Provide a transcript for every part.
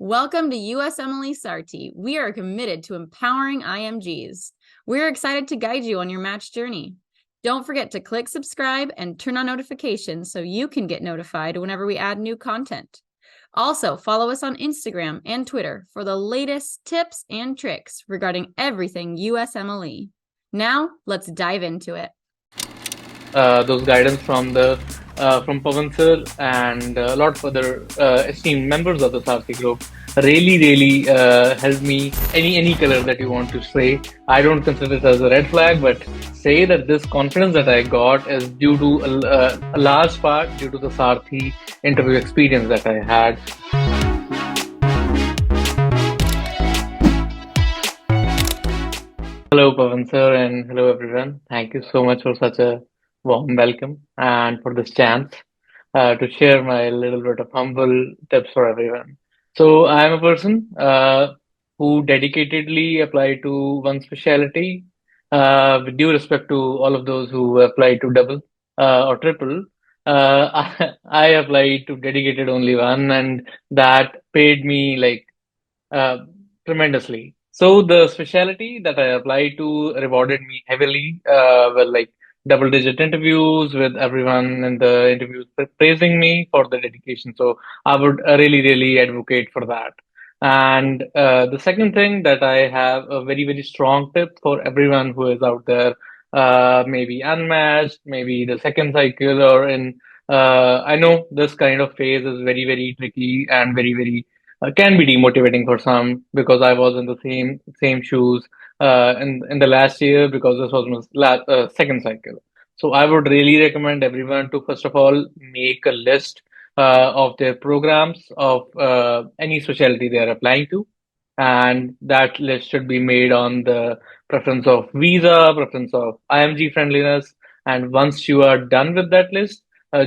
Welcome to USMLE Sarthi. We are committed to empowering IMGs. We're excited to guide you on your match journey. Don't forget to click subscribe and turn on notifications so you can get notified whenever we add new content. Also, follow us on Instagram and Twitter for the latest tips and tricks regarding everything USMLE. Now, let's dive into it. Those guidance from Pavan sir and a lot of other esteemed members of the Sarthi group really helped me. Any color that you want to say, I don't consider it as a red flag, but say that this confidence that I got is due to a large part due to the Sarthi interview experience that I had. Hello, Pavan sir, and hello everyone. Thank you so much for such a warm welcome and for this chance to share my little bit of humble tips for everyone. So, I'm a person who dedicatedly apply to one specialty. With due respect to all of those who apply to double or triple, I applied to dedicated only one, and that paid me like uh, tremendously. So the specialty that I applied to rewarded me heavily with like double digit interviews with everyone in the interviews praising me for the dedication. So I would really advocate for that. And the second thing that I have a very strong tip for everyone who is out there, maybe unmatched, maybe the second cycle or in I know this kind of phase is very tricky and very can be demotivating for some because I was in the same shoes in the last year because this was my second cycle. So I would really recommend everyone to first of all make a list of their programs of any specialty they are applying to, and that list should be made on the preference of visa, preference of IMG friendliness, and once you are done with that list,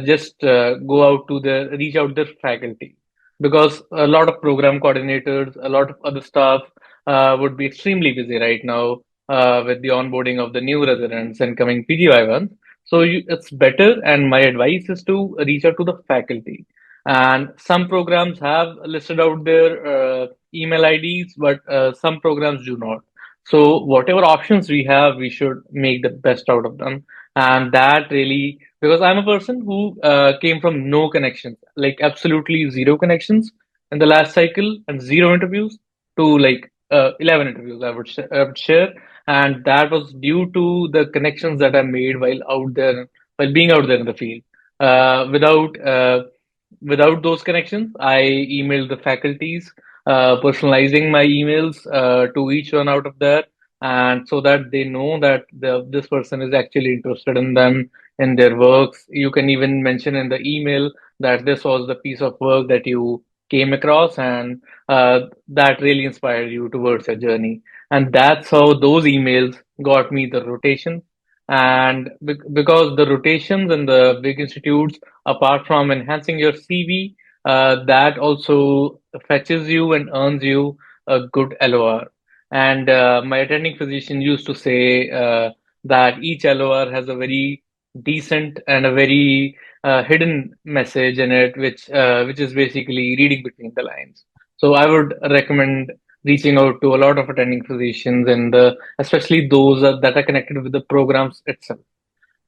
just go out to the reach out the faculty because a lot of program coordinators, a lot of other staff would be extremely busy right now with the onboarding of the new residents and coming PGY1. So it's better, and my advice is to reach out to the faculty. And some programs have listed out their email IDs, but some programs do not. So whatever options we have, we should make the best out of them. And that really, because I'm a person who came from no connections, like absolutely zero connections in the last cycle and zero interviews to like 11 interviews, I would share. And that was due to the connections that I made while being out there in the field. Without those connections, I emailed the faculties, personalizing my emails to each one out of there, and so that they know that this person is actually interested in them in their works. You can even mention in the email that this was the piece of work that you came across, and that really inspired you towards your journey. And that's how those emails got me the rotation. And because the rotations in the big institutes, apart from enhancing your CV, that also fetches you and earns you a good LOR. And my attending physician used to say that each LOR has a very decent and a very hidden message in it, which is basically reading between the lines. So I would recommend reaching out to a lot of attending physicians and especially those that are connected with the programs itself,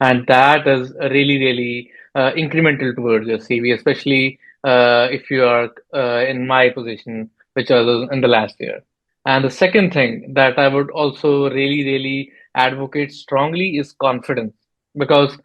and that is really incremental towards your CV, especially if you are in my position, which was in the last year. And the second thing that I would also really advocate strongly is confidence, because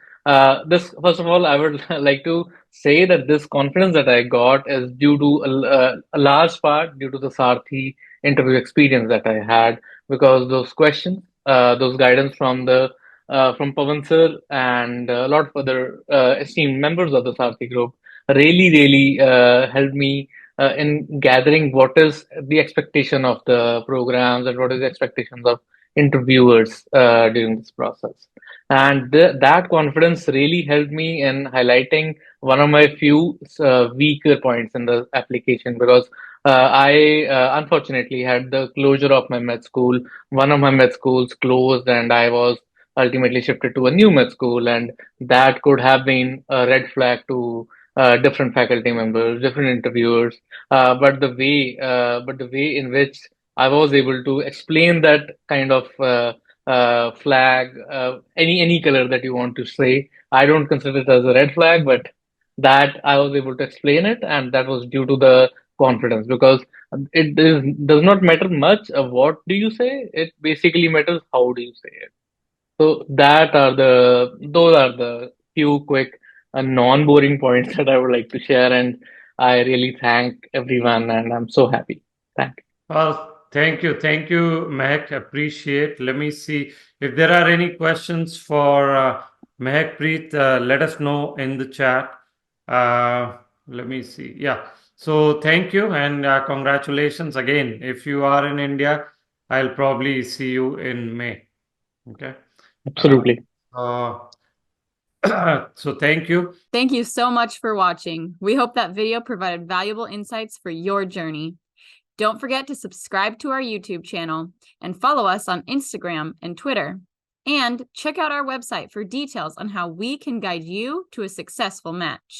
this, first of all, I would like to say that this confidence that I got is due to a large part due to the Sarthi interview experience that I had, because those questions, those guidance from Pavan sir and a lot of other esteemed members of the Sarthi group really helped me in gathering what is the expectation of the programs and what is the expectations of interviewers during this process. And that confidence really helped me in highlighting one of my few weaker points in the application, because I unfortunately had the closure of my med school. One of my med schools closed, and I was ultimately shifted to a new med school, and that could have been a red flag to different faculty members, different interviewers, but the way in which I was able to explain that kind of flag, any color that you want to say. I don't consider it as a red flag, but that I was able to explain it, and that was due to the confidence because does not matter much of what do you say. It basically matters how do you say it. So those are the few quick non-boring points that I would like to share, and I really thank everyone, and I'm so happy. Thank you. Well, thank you, Mehak. Appreciate. Let me see if there are any questions for Mehak Preet. Let us know in the chat. Let me see. Yeah. So thank you and congratulations again. If you are in India, I'll probably see you in May. Okay. Uh, Absolutely. uh, so thank you. Thank you so much for watching. We hope that video provided valuable insights for your journey. Don't forget to subscribe to our YouTube channel and follow us on Instagram and Twitter. And check out our website for details on how we can guide you to a successful match.